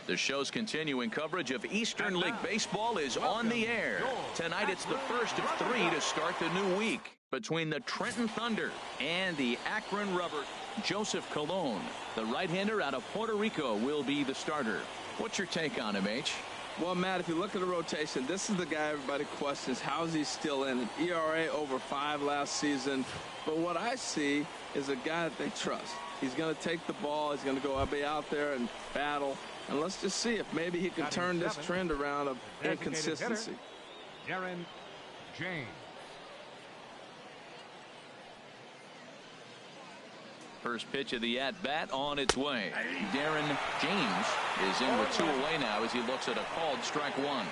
The show's continuing coverage of Eastern League Baseball is on the air. Tonight it's the first of 3 to start the new week between the Trenton Thunder and the Akron Rubber. Joseph Colon, the right-hander out of Puerto Rico, will be the starter. What's your take on him, H? Well, Matt, if you look at the rotation, this is the guy everybody questions. How is he still in it? ERA over 5 last season. But what I see is a guy that they trust. He's going to take the ball. He's going to go be out there and battle. And let's just see if maybe he can turn this trend around of inconsistency. Darren James. First pitch of the at-bat on its way. Darren James is in with 2 away now as he looks at a called strike 1. Hey,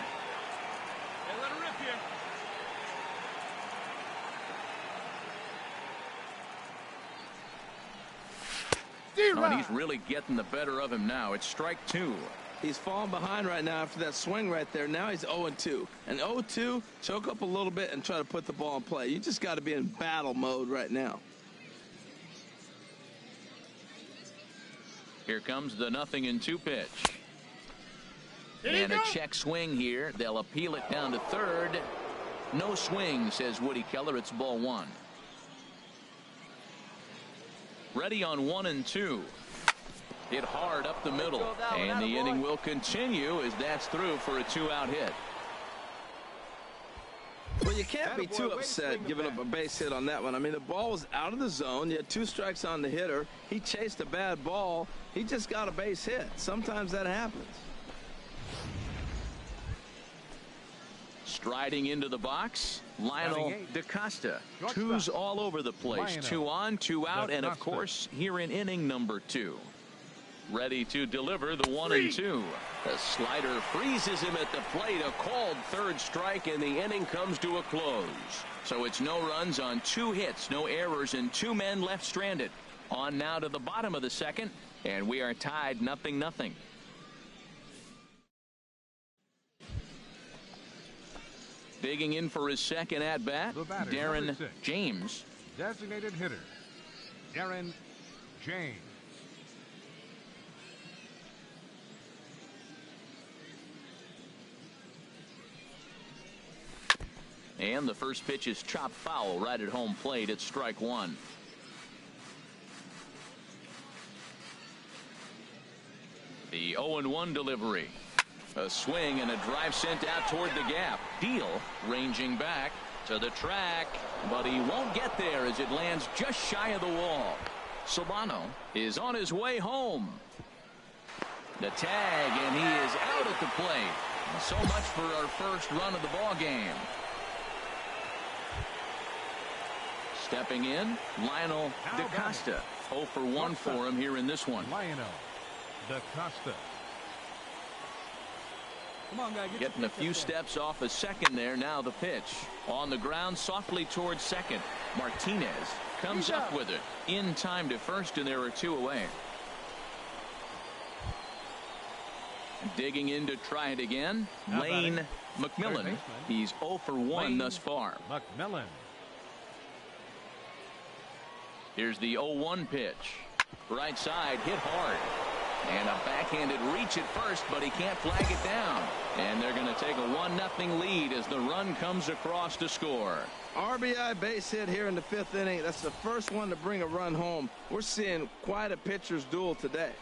let her rip here. Oh, and he's really getting the better of him now. It's strike 2. He's falling behind right now after that swing right there. Now he's 0-2. And 0-2, choke up a little bit and try to put the ball in play. You just got to be in battle mode right now. Here comes the 0-2 pitch. And a check swing here. They'll appeal it down to third. No swing, says Woody Keller. It's ball 1. Ready on 1-2. Hit hard up the middle. And the inning will continue as that's through for a 2-out hit. Well, you can't be too upset giving up a base hit on that one. I mean, the ball was out of the zone. You had 2 strikes on the hitter. He chased a bad ball. He just got a base hit. Sometimes that happens. Striding into the box, Lionel DaCosta. 2s all over the place. 2 on, 2 out, and of course, here in inning number 2. Ready to deliver the 1-2. The slider freezes him at the plate. A called third strike, and the inning comes to a close. So it's no runs on 2 hits, no errors, and 2 men left stranded. On now to the bottom of the second, and we are tied 0-0. Digging in for his second at-bat, Darren James. Designated hitter, Darren James. And the first pitch is chopped foul right at home plate. It's strike 1. The 0-1 delivery. A swing and a drive sent out toward the gap. Deal ranging back to the track, but he won't get there as it lands just shy of the wall. Solano is on his way home. The tag, and he is out at the plate. So much for our first run of the ball game. Stepping in, Lionel DaCosta. 0 for 1 for him here in this one. Lionel DaCosta. Come on, guy. Getting a few steps off a second there. Now the pitch. On the ground softly towards second. Martinez comes up with it. In time to first, and there are 2 away. Digging in to try it again. Lane McMillan. He's 0 for 1 thus far. McMillan. Here's the 0-1 pitch. Right side, hit hard. And a backhanded reach at first, but he can't flag it down. And they're going to take a 1-0 lead as the run comes across to score. RBI base hit here in the 5th inning. That's the first one to bring a run home. We're seeing quite a pitcher's duel today.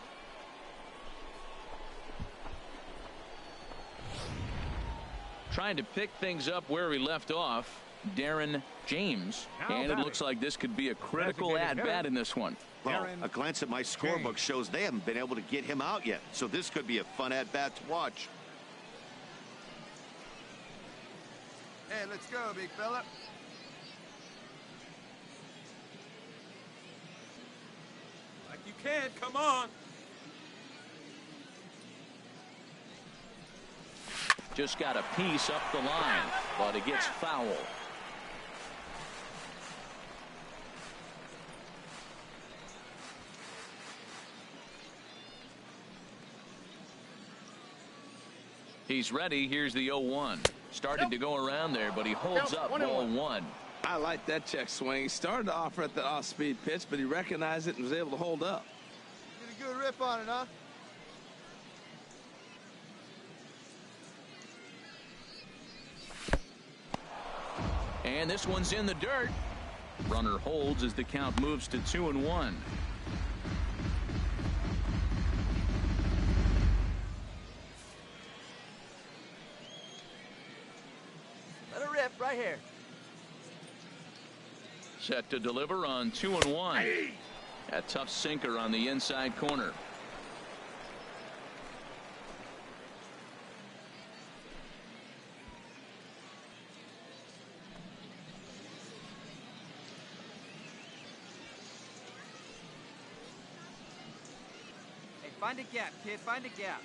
Trying to pick things up where he left off, Darren James. And it looks like this could be a critical at-bat in this one. Well, a glance at my scorebook shows they haven't been able to get him out yet. So this could be a fun at-bat to watch. Hey, let's go, big fella. Like you can, come on. Just got a piece up the line, but it gets foul. He's ready. Here's the 0-1. Started to go around there, but he holds up ball 1. I like that check swing. He started to offer at the off-speed pitch, but he recognized it and was able to hold up. Get a good rip on it, huh? And this one's in the dirt. Runner holds as the count moves to 2-1. Let it rip right here. Set to deliver on 2-1. A tough sinker on the inside corner. Hey, find a gap, kid. Find a gap.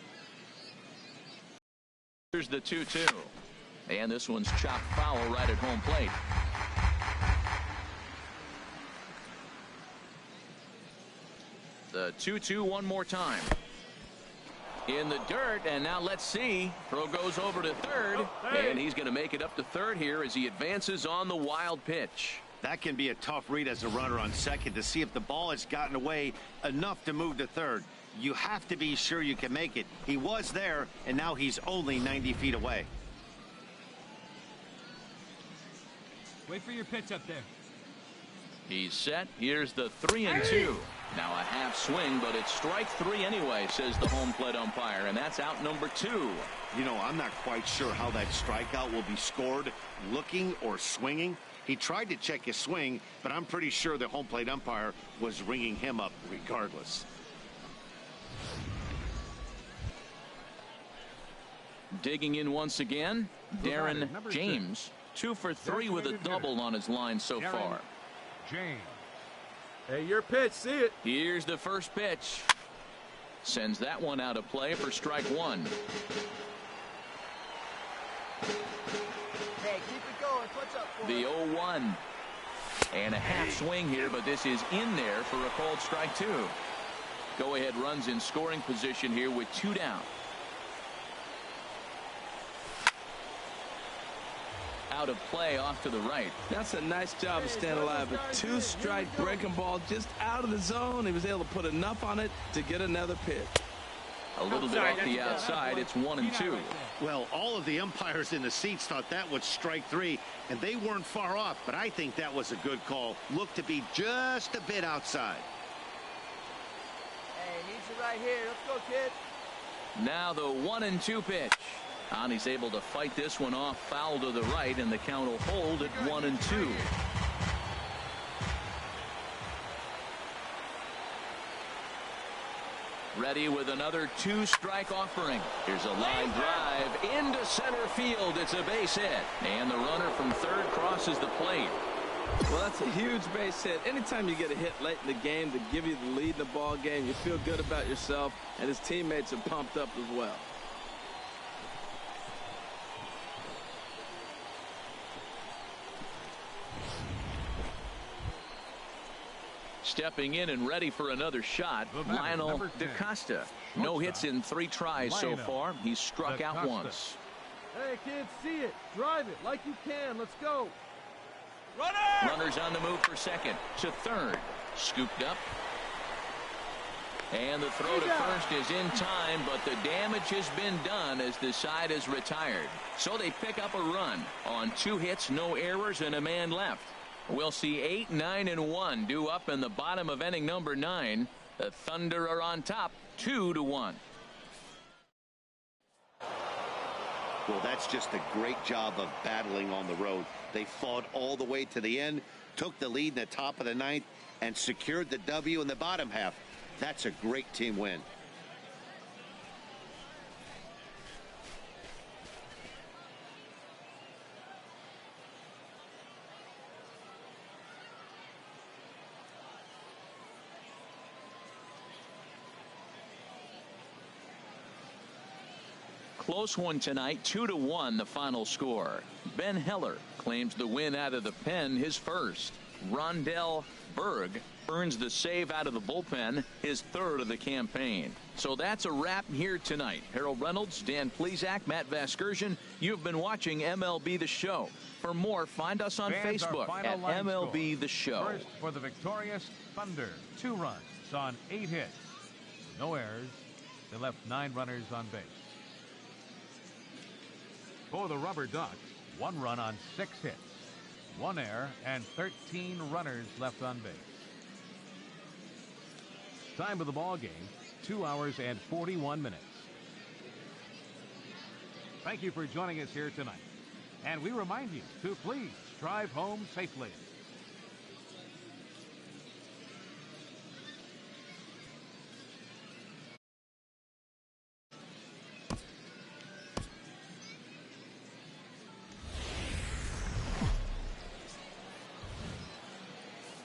Here's the 2-2. And this one's chopped foul right at home plate. The 2-2 one more time. In the dirt, and now let's see. Throw goes over to third, and he's going to make it up to third here as he advances on the wild pitch. That can be a tough read as a runner on second to see if the ball has gotten away enough to move to third. You have to be sure you can make it. He was there, and now he's only 90 feet away. Wait for your pitch up there. He's set. Here's the 3-2. Now a half swing, but it's strike three anyway, says the home plate umpire, and that's out number 2. You know, I'm not quite sure how that strikeout will be scored, looking or swinging. He tried to check his swing, but I'm pretty sure the home plate umpire was ringing him up regardless. Digging in once again, Darren James. 2 for 3 with a double on his line so far. James. Hey, your pitch. See it. Here's the first pitch. Sends that one out of play for strike 1. Hey, keep it going. What's up for The 0-1. And a half swing here, but this is in there for a called strike 2. Go ahead runs in scoring position here with 2 down. Out of play off to the right. That's a nice job of staying alive. A 2-strike breaking ball just out of the zone. He was able to put enough on it to get another pitch. A little bit off the outside. It's 1-2. Well, all of the umpires in the seats thought that was strike 3, and they weren't far off, but I think that was a good call. Looked to be just a bit outside. Hey, needs you right here. Let's go, kid. Now the 1-2 pitch. And he's able to fight this one off, foul to the right, and the count will hold at 1-2. Ready with another 2-strike offering. Here's a line drive into center field. It's a base hit, and the runner from third crosses the plate. Well, that's a huge base hit. Anytime you get a hit late in the game to give you the lead in the ball game, you feel good about yourself, and his teammates are pumped up as well. Stepping in and ready for another shot, Lionel DaCosta. No hits in 3 tries so far. He's struck out once. Hey, kids, see it. Drive it like you can. Let's go. Runners on the move for second. To third. Scooped up. And the throw to first is in time, but the damage has been done as the side is retired. So they pick up a run on 2 hits, no errors, and a man left. We'll see 8, 9, and 1 due up in the bottom of inning number 9. The Thunder are on top, 2-1. Well, that's just a great job of battling on the road. They fought all the way to the end, took the lead in the top of the 9th, and secured the W in the bottom half. That's a great team win. Close one tonight, 2-1 the final score. Ben Heller claims the win out of the pen, his first. Rondell Berg earns the save out of the bullpen, his 3rd of the campaign. So that's a wrap here tonight. Harold Reynolds, Dan Plesac, Matt Vasgersian. You've been watching MLB The Show. For more, find us on Fans, Facebook at MLB The Show. First for the victorious Thunder, 2 runs on 8 hits. No errors. They left 9 runners on base. For the Rubber Ducks, 1 run on 6 hits. 1 error, and 13 runners left on base. Time of the ball game, 2 hours and 41 minutes. Thank you for joining us here tonight. And we remind you to please drive home safely.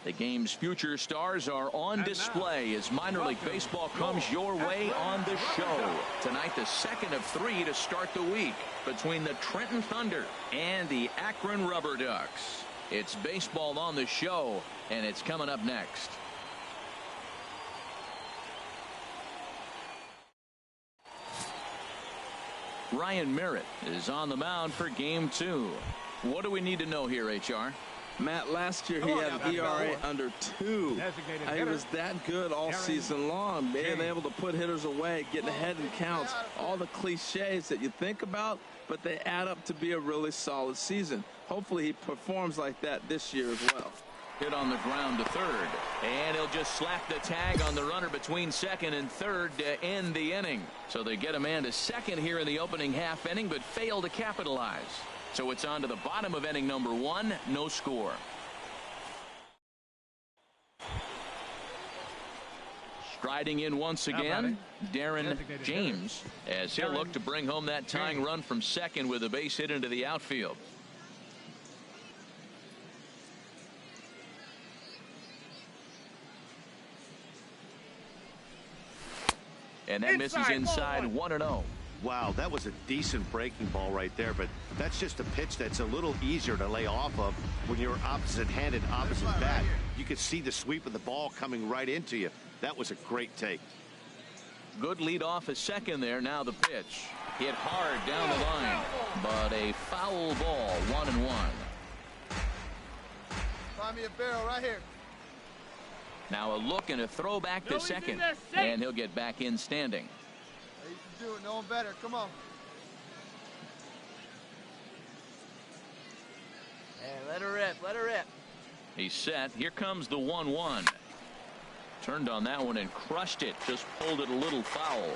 The game's future stars are on display as minor league baseball comes your way on the show. Tonight, the second of 3 to start the week between the Trenton Thunder and the Akron Rubber Ducks. It's baseball on the show, and it's coming up next. Ryan Merritt is on the mound for game 2. What do we need to know here, HR? Matt, last year he had an ERA under 2. He was that good all season long, being able to put hitters away, getting ahead in counts, all the cliches that you think about, but they add up to be a really solid season. Hopefully he performs like that this year as well. Hit on the ground to third, and he'll just slap the tag on the runner between second and third to end the inning. So they get a man to second here in the opening half inning, but fail to capitalize. So it's on to the bottom of inning number 1, no score. Striding in once again, Darren James, as he'll look to bring home that tying run from second with a base hit into the outfield. And that misses inside 1-0. Wow, that was a decent breaking ball right there, but that's just a pitch that's a little easier to lay off of when you're opposite-handed, opposite bat. You could see the sweep of the ball coming right into you. That was a great take. Good lead off a second there. Now the pitch. Hit hard down the line, but a foul ball, 1-1. Find me a barrel right here. Now a look and a throw back to second, and he'll get back in standing. Hey, you can do it. No one better. Come on. Hey, let her rip. Let her rip. He's set. Here comes the 1-1. Turned on that one and crushed it. Just pulled it a little foul.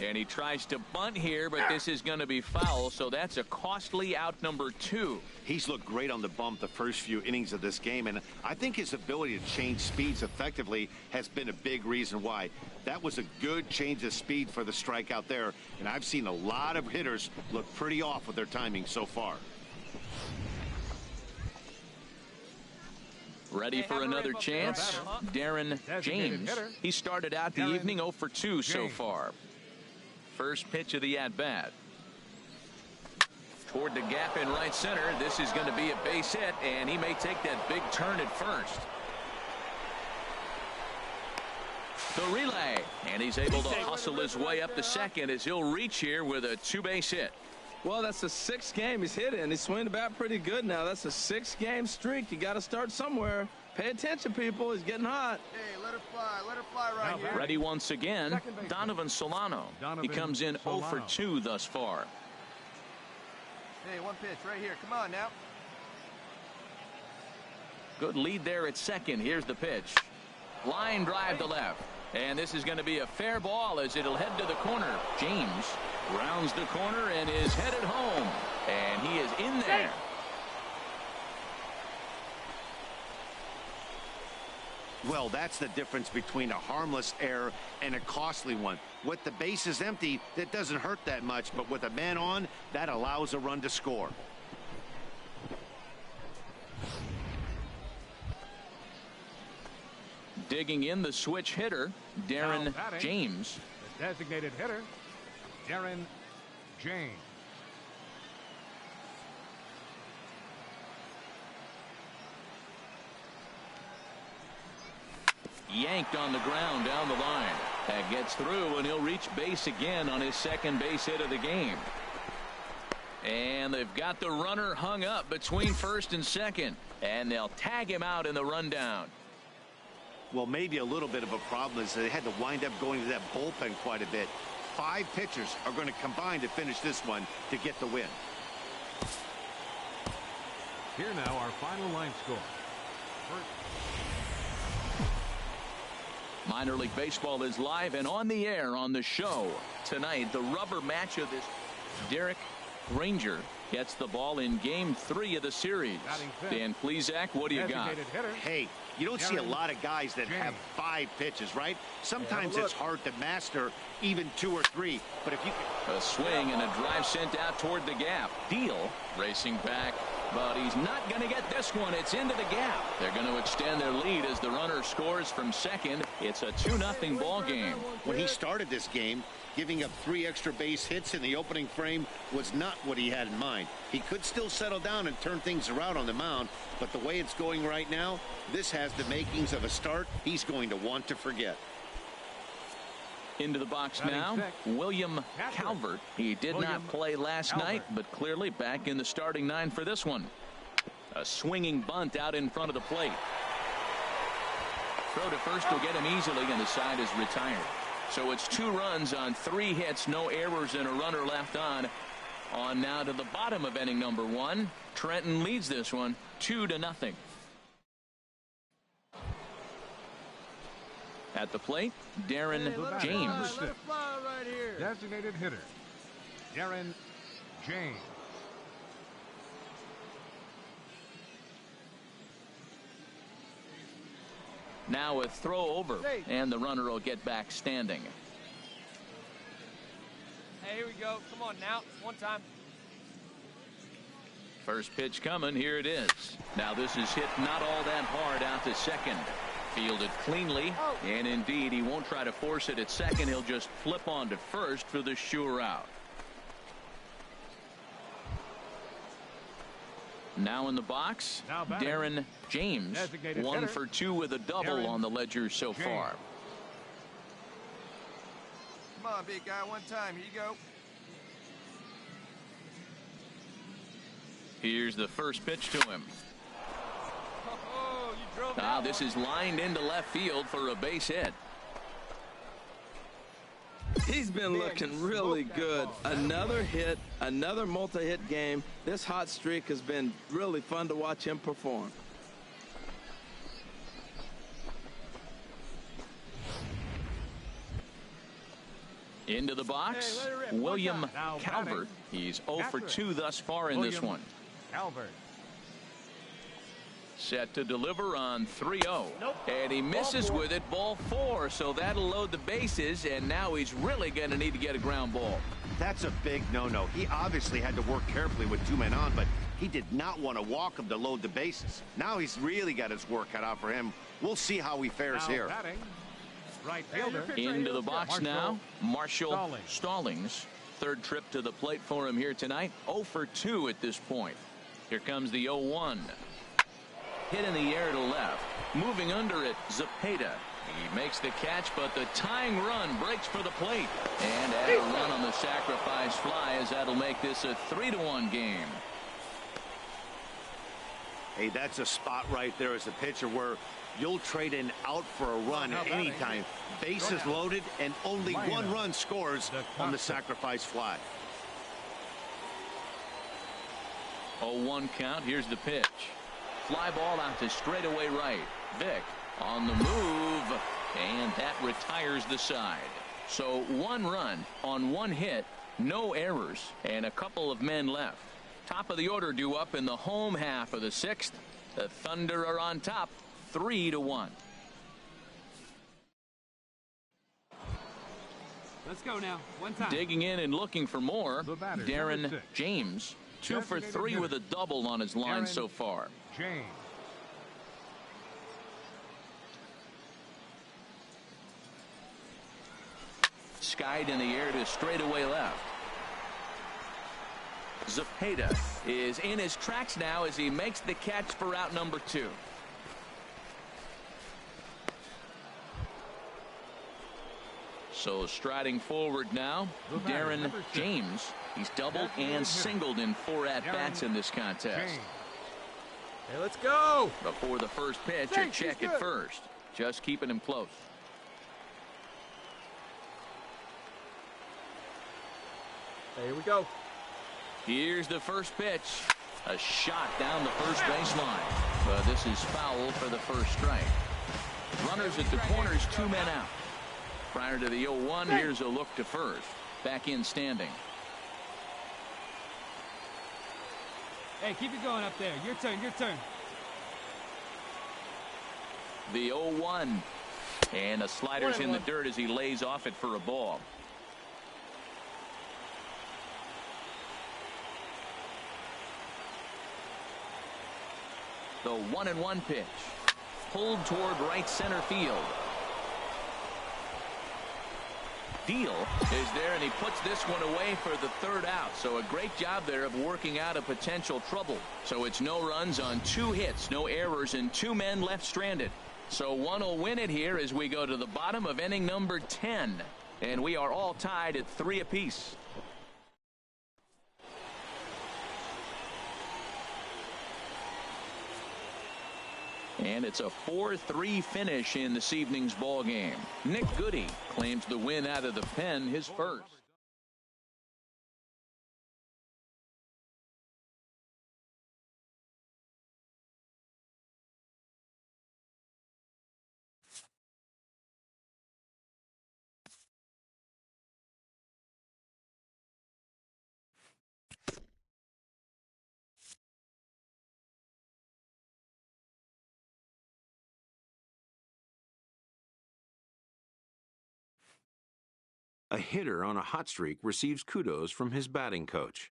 And he tries to bunt here, but this is going to be foul, so that's a costly out number 2. He's looked great on the bump the first few innings of this game, and I think his ability to change speeds effectively has been a big reason why. That was a good change of speed for the strikeout there, and I've seen a lot of hitters look pretty off with their timing so far. Ready for another chance? Darren James. He started out the evening 0 for 2 so far. First pitch of the at-bat. Toward the gap in right center. This is going to be a base hit, and he may take that big turn at first. The relay, and he's able to hustle his way up to second as he'll reach here with a 2-base hit. Well, that's the 6th game he's hit in. He's swinging the bat pretty good now. That's a 6-game streak. You got to start somewhere. Pay attention, people. He's getting hot. Hey, let her fly right here. Ready once again, Donovan Solano. He comes in 0 for 2 thus far. Hey, one pitch right here. Come on now. Good lead there at second. Here's the pitch. Line drive to left. And this is going to be a fair ball as it'll head to the corner. James rounds the corner and is headed home. And he is in there. Well, that's the difference between a harmless error and a costly one. With the bases empty, that doesn't hurt that much, but with a man on, that allows a run to score. Digging in the switch hitter, Darren James. The designated hitter, Darren James. Yanked on the ground down the line. That gets through, and he'll reach base again on his second base hit of the game. And they've got the runner hung up between first and second, and they'll tag him out in the rundown. Well, maybe a little bit of a problem is they had to wind up going to that bullpen quite a bit. 5 pitchers are going to combine to finish this one to get the win. Here now our final line score. Minor League Baseball is live and on the air on the show tonight. The rubber match of this. Derek Ranger gets the ball in game 3 of the series. Dan Plesac, what do you got? Hey, you don't see a lot of guys that have 5 pitches, right? Sometimes it's hard to master even 2 or 3. But if you can... A swing and a drive sent out toward the gap. Deal racing back, but he's not going to get this one. It's into the gap. They're going to extend their lead as the runner scores from second. It's a 2-0 ball game. When he started this game, giving up 3 extra base hits in the opening frame was not what he had in mind. He could still settle down and turn things around on the mound, but the way it's going right now, this has the makings of a start he's going to want to forget. Into the box now, William Calvert. He did not play last night, but clearly back in the starting 9 for this one. A swinging bunt out in front of the plate. Throw to first will get him easily, and the side is retired. So it's 2 runs on 3 hits, no errors, and a runner left on. On now to the bottom of inning number 1. Trenton leads this one 2-0. At the plate, Darren James. Let it fly right here. Designated hitter, Darren James. Now a throw over, and the runner will get back standing. Hey, here we go. Come on now. One time. First pitch coming. Here it is. Now this is hit not all that hard out to second. Fielded cleanly, and indeed he won't try to force it at second. He'll just flip on to first for the sure out. Now in the box, Darren James, 1 for 2 with a double on the ledger so far. Come on, big guy, one time. Here you go. Here's the first pitch to him. Oh, you drove that This is lined into left field for a base hit. He's been looking really good. Another hit, another multi-hit game. This hot streak has been really fun to watch him perform. Into the box, William Calvert. He's 0 for 2 thus far in this one. Calvert. Set to deliver on 3-0. And he misses with it, ball 4. So that'll load the bases, and now he's really going to need to get a ground ball. That's a big no-no. He obviously had to work carefully with 2 men on, but he did not want to walk him to load the bases. Now he's really got his work cut out for him. We'll see how he fares here. Batting, right fielder. Into the box now, Marshall Stallings. Third trip to the plate for him here tonight. 0 for 2 at this point. Here comes the 0-1. Hit in the air to left. Moving under it, Zepeda. He makes the catch, but the tying run breaks for the plate. And add a run on the sacrifice fly, as that'll make this a 3-1 game. Hey, that's a spot right there as a pitcher where you'll trade an out for a run at any time. Bases loaded, and only 1 run scores on the sacrifice fly. 0-1 count. Here's the pitch. Fly ball out to straightaway right. Vick on the move, and that retires the side. So 1 run on 1 hit, no errors, and a couple of men left. Top of the order due up in the home half of the 6th. The Thunder are on top, 3-1. Let's go now. One time. Digging in and looking for more, Darren James. 2 for 3 with a double on his line so far. James. Skied in the air to straightaway left. Zepeda is in his tracks now as he makes the catch for out number 2. So striding forward now, Darren James. He's doubled and singled in 4 at-bats in this contest. Hey, let's go. Before the first pitch, a check at first. Just keeping him close. Here we go. Here's the first pitch. A shot down the first baseline. But this is foul for the first strike. Runners at the corners, 2 men out. Prior to the 0-1, here's a look to first. Back in standing. Hey, keep it going up there. Your turn, your turn. The 0-1. And a slider's in the dirt as he lays off it for a ball. The 1-1 pitch. Pulled toward right center field. Deal is there, and he puts this one away for the third out. So a great job there of working out a potential trouble. So it's no runs on 2 hits, no errors, and 2 men left stranded. So one will win it here as we go to the bottom of inning number 10. And we are all tied at 3 apiece. And it's a 4-3 finish in this evening's ball game. Nick Goody claims the win out of the pen, his first. A hitter on a hot streak receives kudos from his batting coach.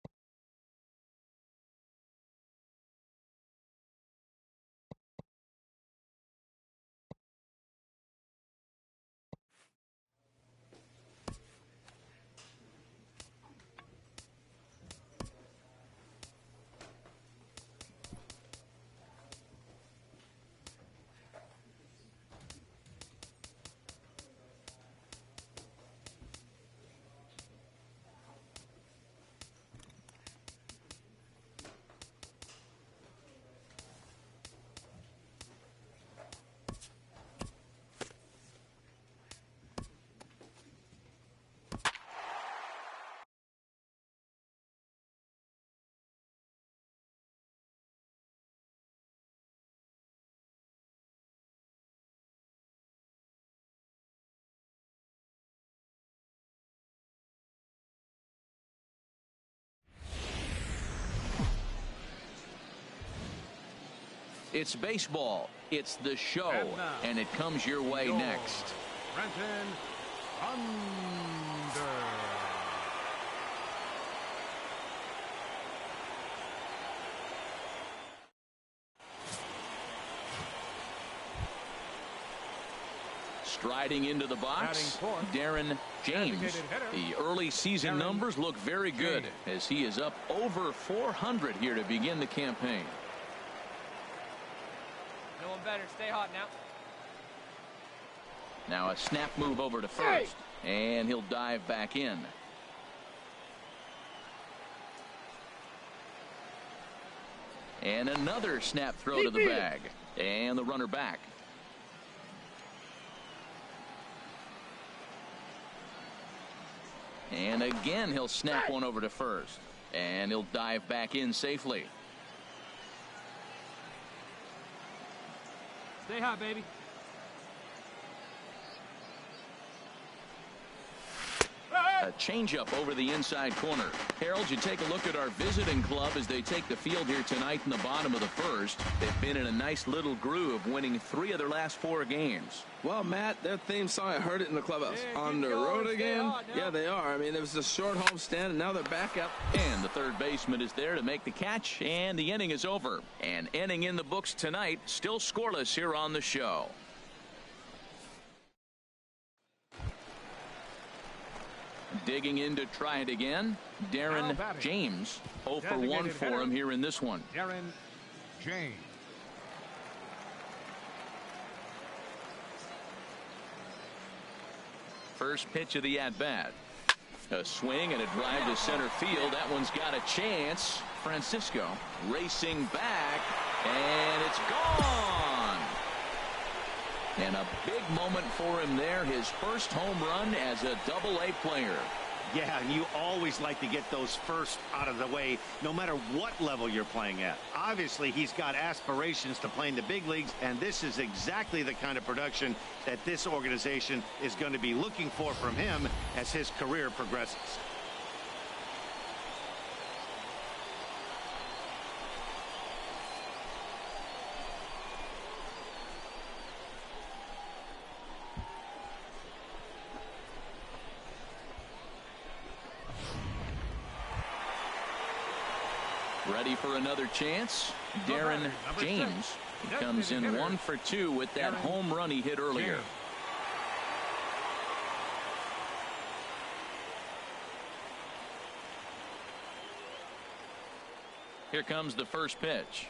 It's baseball. It's the show. And it comes your way next. Trenton under. Striding into the box, Darren James. The early season numbers look very good as he is up over 400 here to begin the campaign. No one better. Stay hot now. Now a snap move over to first, and he'll dive back in. And another snap throw to the bag, and the runner back. And again he'll snap one over to first, and he'll dive back in safely. Stay hot, baby. A changeup over the inside corner. Harold, you take a look at our visiting club as they take the field here tonight in the bottom of the first. They've been in a nice little groove, winning 3 of their last 4 games. Well, Matt, their theme song, I heard it in the clubhouse. On the road again? Yeah, they are. I mean, it was a short homestand, and now they're back up. And the third baseman is there to make the catch, and the inning is over. An inning in the books tonight, still scoreless here on the show. Digging in to try it again, Darren James. 0 for 1 for him here in this one. Darren James. First pitch of the at-bat. A swing and a drive to center field. That one's got a chance. Francisco racing back, and it's gone. And a big moment for him there. His first home run as a Double-A player. Yeah, and you always like to get those first out of the way, no matter what level you're playing at. Obviously, he's got aspirations to play in the big leagues, and this is exactly the kind of production that this organization is going to be looking for from him as his career progresses. Ready for another chance? Darren James. He comes in 1 for 2 with that home run he hit earlier. Here comes the first pitch.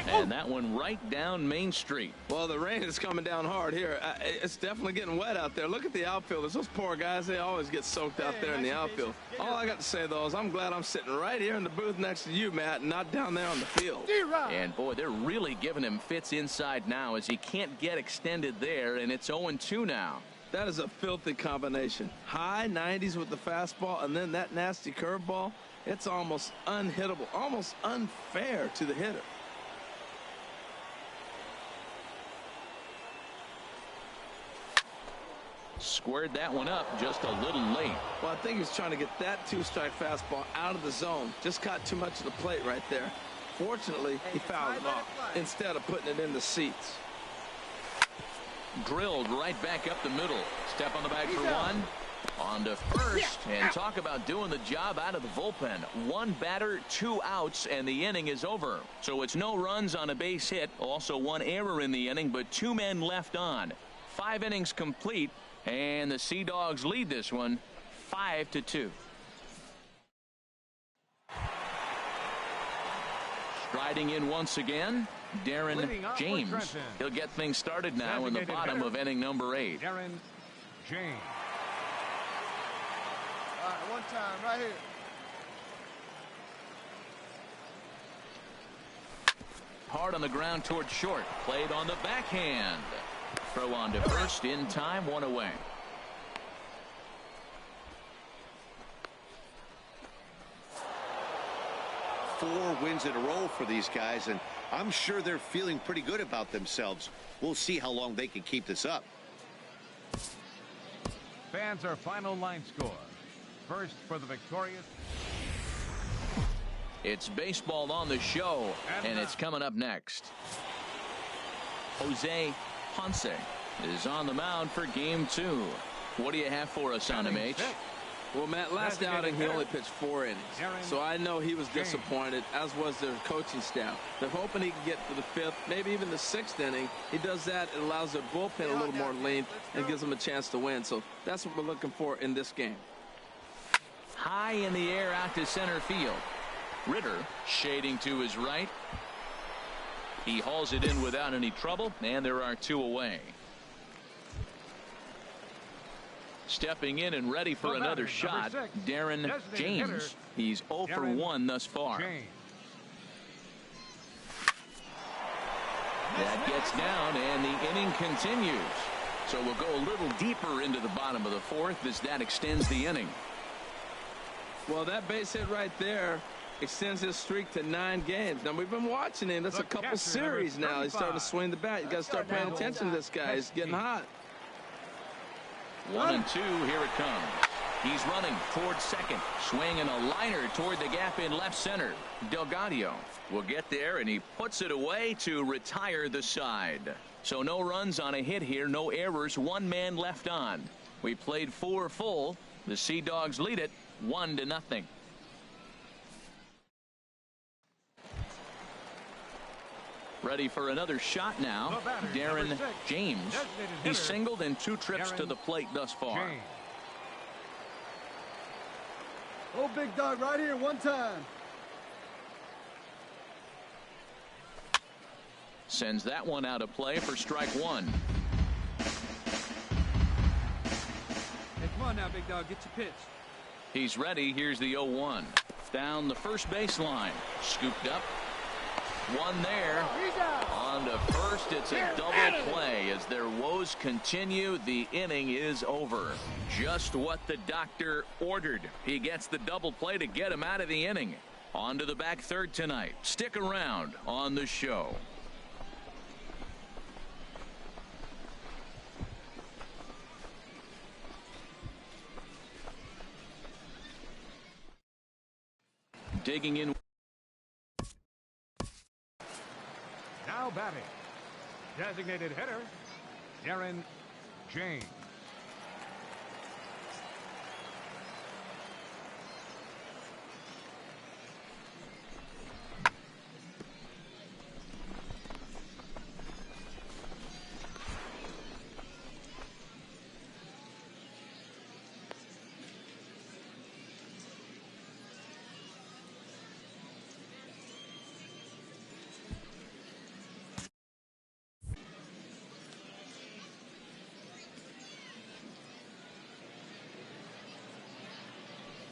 And that one right down Main Street. Well, the rain is coming down hard here. It's definitely getting wet out there. Look at the outfielders. Those poor guys, they always get soaked out there in the outfield. All I got to say, though, is I'm glad I'm sitting right here in the booth next to you, Matt, and not down there on the field. And, boy, they're really giving him fits inside now as he can't get extended there, and it's 0-2 now. That is a filthy combination. High 90s with the fastball, and then that nasty curveball. It's almost unhittable, almost unfair to the hitter. Squared that one up just a little late. Well, I think he's trying to get that 2-strike fastball out of the zone. Just caught too much of the plate right there. Fortunately, he fouled it off instead of putting it in the seats. Drilled right back up the middle. Step on the bag for one. On to first. And talk about doing the job out of the bullpen. One batter, 2 outs, and the inning is over. So it's no runs on a base hit. Also 1 error in the inning, but 2 men left on. 5 innings complete. And the Sea Dogs lead this one 5-2. Striding in once again, Darren James. He'll get things started now in the bottom of inning number 8. Darren James. All right, one time right here. Hard on the ground towards short. Played on the backhand. Throw on to first in time, 1 away. Four wins in a row for these guys, and I'm sure they're feeling pretty good about themselves. We'll see how long they can keep this up. Fans, our final line score. First for the victorious. It's baseball on the show, and it's coming up next. Jose Ponce is on the mound for game 2. What do you have for us on him, H? Well, Matt, last outing he only pitched 4 innings. So I know he was disappointed, as was their coaching staff. They're hoping he can get to the 5th, maybe even the 6th inning. He does that, it allows their bullpen a little more length and gives them a chance to win. So that's what we're looking for in this game. High in the air out to center field. Ritter shading to his right. He hauls it in without any trouble, and there are 2 away. Stepping in and ready for another shot, Darren James. He's 0 for 1 thus far. That gets down, and the inning continues. So we'll go a little deeper into the bottom of the 4th as that extends the inning. Well, that base hit right there extends his streak to 9 games. Now, we've been watching him. That's a couple series now. He's starting to swing the bat. You got to start paying attention to this guy. He's getting hot. 1 and 2, here it comes. He's running towards second, swinging a liner toward the gap in left center. Delgado will get there, and he puts it away to retire the side. So no runs on a hit here, no errors, 1 man left on. We played 4 full. The Sea Dogs lead it 1-0. Ready for another shot now, Darren James. He's singled in 2 trips to the plate thus far. Oh, big dog right here, one time. Sends that one out of play for strike 1. Hey, come on now, big dog, get your pitch. He's ready. Here's the 0-1. Down the first baseline. Scooped up. one there. On to first, it's a double play. As their woes continue, the inning is over. Just what the doctor ordered. He gets the double play to get him out of the inning. On to the back third tonight. Stick around on the show. Digging in. Now batting, designated hitter, Darren James.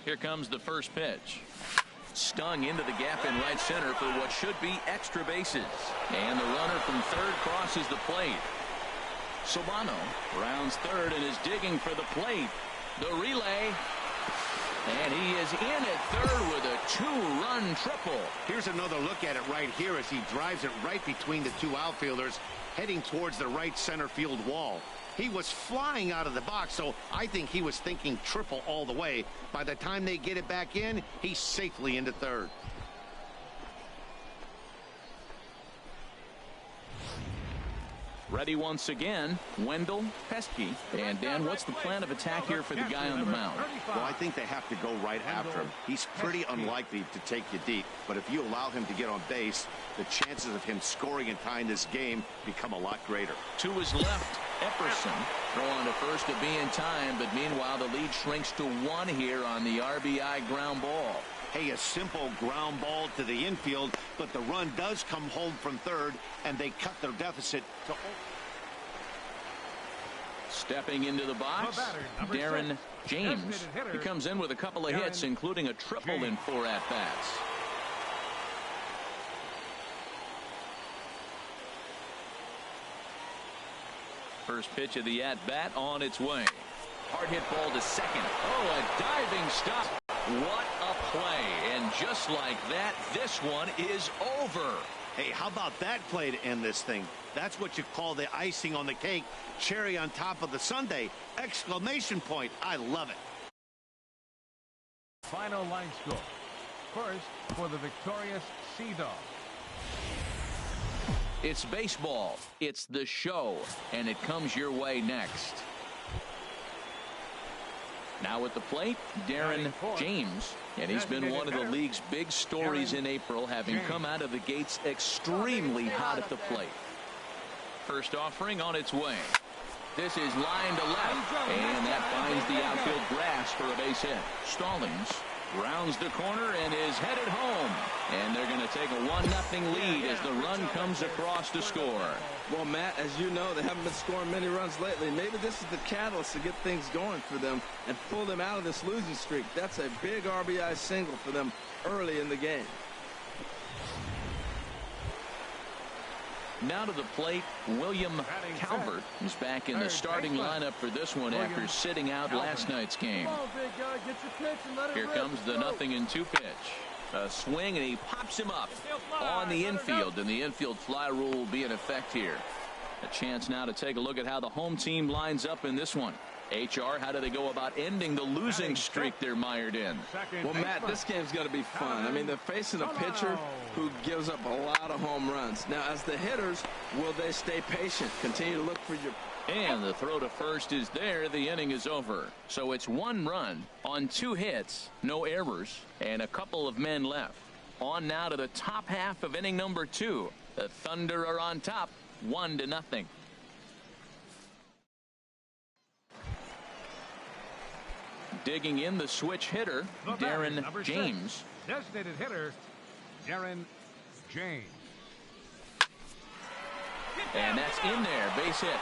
Here comes the first pitch. Stung into the gap in right center for what should be extra bases. And the runner from third crosses the plate. Solano rounds third and is digging for the plate. The relay. And he is in at third with a two-run triple. Here's another look at it right here as he drives it right between the two outfielders, heading towards the right center field wall. He was flying out of the box, so I think he was thinking triple all the way. By the time they get it back in, he's safely into third. Ready once again, Wendell, Pesky. And Dan, what's the plan of attack here for the guy on the mound? Well, I think they have to go right after him. He's pretty unlikely to take you deep, but if you allow him to get on base, the chances of him scoring and tying this game become a lot greater. To his left, Epperson throwing to first to be in time, but meanwhile the lead shrinks to 1 here on the RBI ground ball. Hey, a simple ground ball to the infield, but the run does come home from third, and they cut their deficit to... Stepping into the box, Darren James. He comes in with a couple of hits, including a triple in 4 at-bats. First pitch of the at-bat on its way. Hard hit ball to second. Oh, a diving stop. What a play. And just like that, this one is over. Hey, how about that play to end this thing? That's what you call the icing on the cake. Cherry on top of the sundae. Exclamation point. I love it. Final line score. First, for the victorious Sea Dogs. It's baseball. It's the show. And it comes your way next. Now at the plate, Darren James. And he's been one of the league's big stories in April, having come out of the gates extremely hot at the plate. First offering on its way. This is line to left, and that finds the outfield grass for a base hit. Stallings rounds the corner and is headed home. And they're going to take a 1-0 lead as the run comes across to score. Well, Matt, as you know, they haven't been scoring many runs lately. Maybe this is the catalyst to get things going for them and pull them out of this losing streak. That's a big RBI single for them early in the game. Now to the plate, William Calvert is back in the starting lineup for this one after sitting out last night's game. Here comes the 0-2 pitch. A swing, and he pops him up on the infield, and the infield fly rule will be in effect here. A chance now to take a look at how the home team lines up in this one. HR, how do they go about ending the losing streak they're mired in? Well, Matt, this game's going to be fun. I mean, they're facing a pitcher who gives up a lot of home runs. Now, as the hitters, will they stay patient? Continue to look for your... And the throw to first is there. The inning is over. So it's 1 run on 2 hits, no errors, and a couple of men left. On now to the top half of inning number 2. The Thunder are on top, 1-0. Digging in the switch hitter, Darren James. Designated hitter, Darren James. And that's in there, base hit.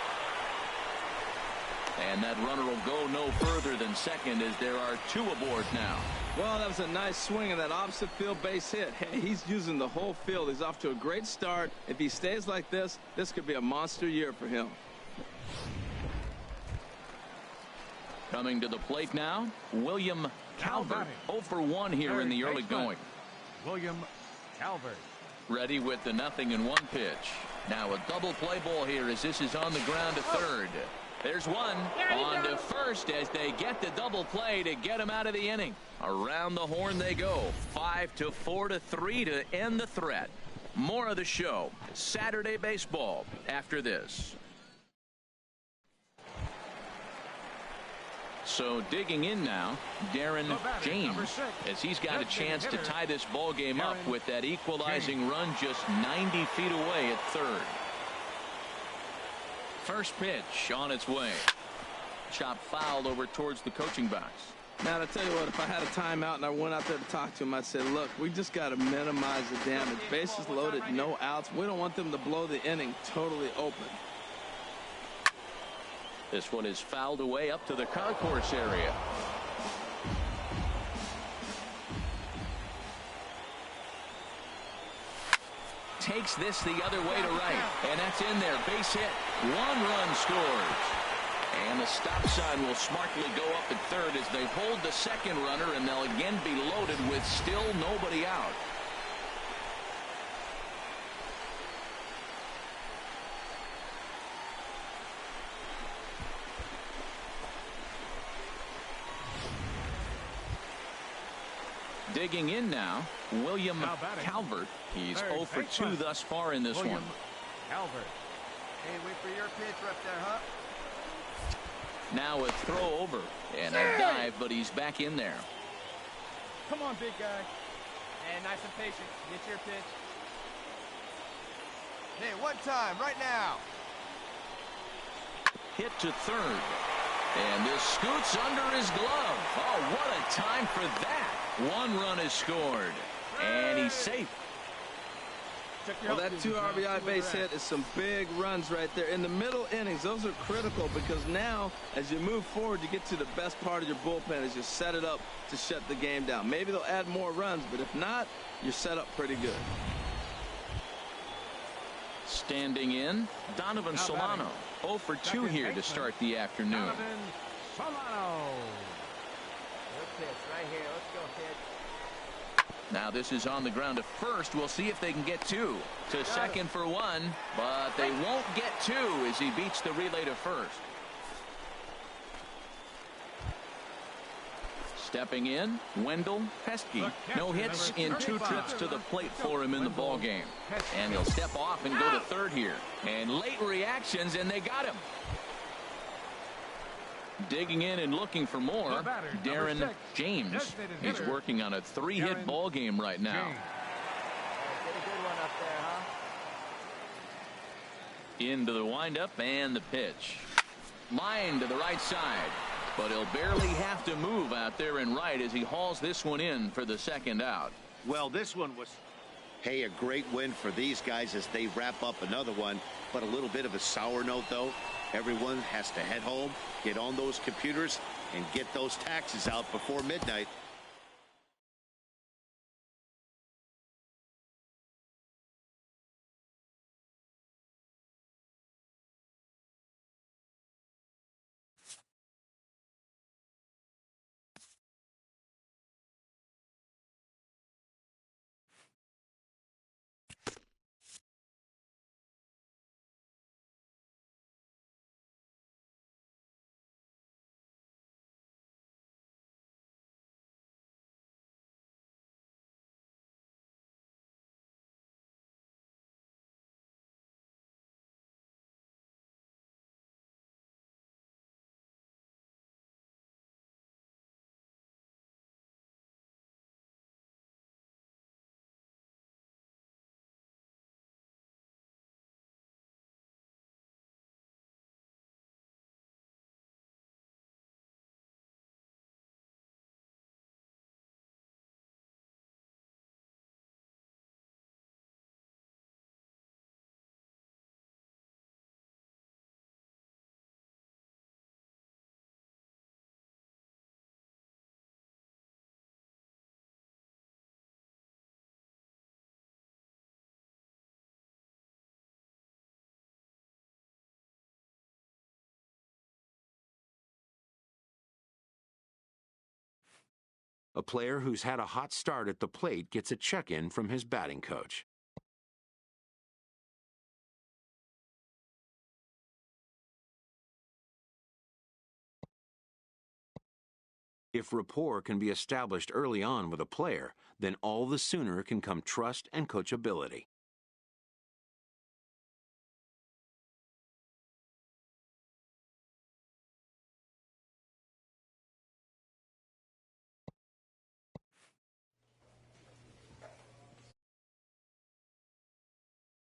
And that runner will go no further than second as there are 2 aboard now. Well, that was a nice swing in that opposite field base hit. Hey, he's using the whole field. He's off to a great start. If he stays like this could be a monster year for him. Coming to the plate now, William Calvert. 0 for 1 here in the early going. William Calvert. Ready with the 0-1 pitch. Now a double play ball here as this is on the ground to third. There's one on to first as they get the double play to get him out of the inning. Around the horn they go. 5-4-3 to end the threat. More of the show. Saturday baseball after this. So digging in now, Darren James, as he's got a chance to tie this ball game up with that equalizing run just 90 feet away at third. First pitch on its way. Chop fouled over towards the coaching box. Now, I tell you what, if I had a timeout and I went out there to talk to him, I'd say, look, we just got to minimize the damage. Bases loaded, no outs. We don't want them to blow the inning totally open. This one is fouled away up to the concourse area. Takes this the other way to right, and that's in there. Base hit. 1 run scores. And the stop sign will smartly go up at third as they hold the second runner, and they'll again be loaded with still nobody out. Digging in now, William Calvert. He's 0 for 2 thus far in this one. Calvert. Hey, wait for your pitch right there, huh? Now a throw over and a dive, but he's back in there. Come on, big guy. Hey, nice and patient. Get your pitch. Hey, one time, right now. Hit to third. And this scoots under his glove. Oh, what a time for that. 1 run is scored. And he's safe. Well, that 2 RBI base hit is some big runs right there. In the middle innings, those are critical because now, as you move forward, you get to the best part of your bullpen as you set it up to shut the game down. Maybe they'll add more runs, but if not, you're set up pretty good. Standing in, Donovan Solano. 0 for 2 here to start the afternoon. Donovan Solano. Good pitch right here. Let's go, kid. Now this is on the ground to first. We'll see if they can get 2. To second for 1, but they won't get 2 as he beats the relay to first. Stepping in, Wendell Pesky. No hits in 2 trips to the plate for him in the ball game. And he'll step off and go to third here. And late reactions, and they got him. Digging in and looking for more, Darren James. He's working on a 3-hit ball game right now. Get a good one up there, huh? Into the windup and the pitch. Line to the right side. But he'll barely have to move out there and right as he hauls this one in for the second out. Well, this one was, hey, a great win for these guys as they wrap up another one. But a little bit of a sour note, though. Everyone has to head home, get on those computers, and get those taxes out before midnight. A player who's had a hot start at the plate gets a check-in from his batting coach. If rapport can be established early on with a player, then all the sooner can come trust and coachability.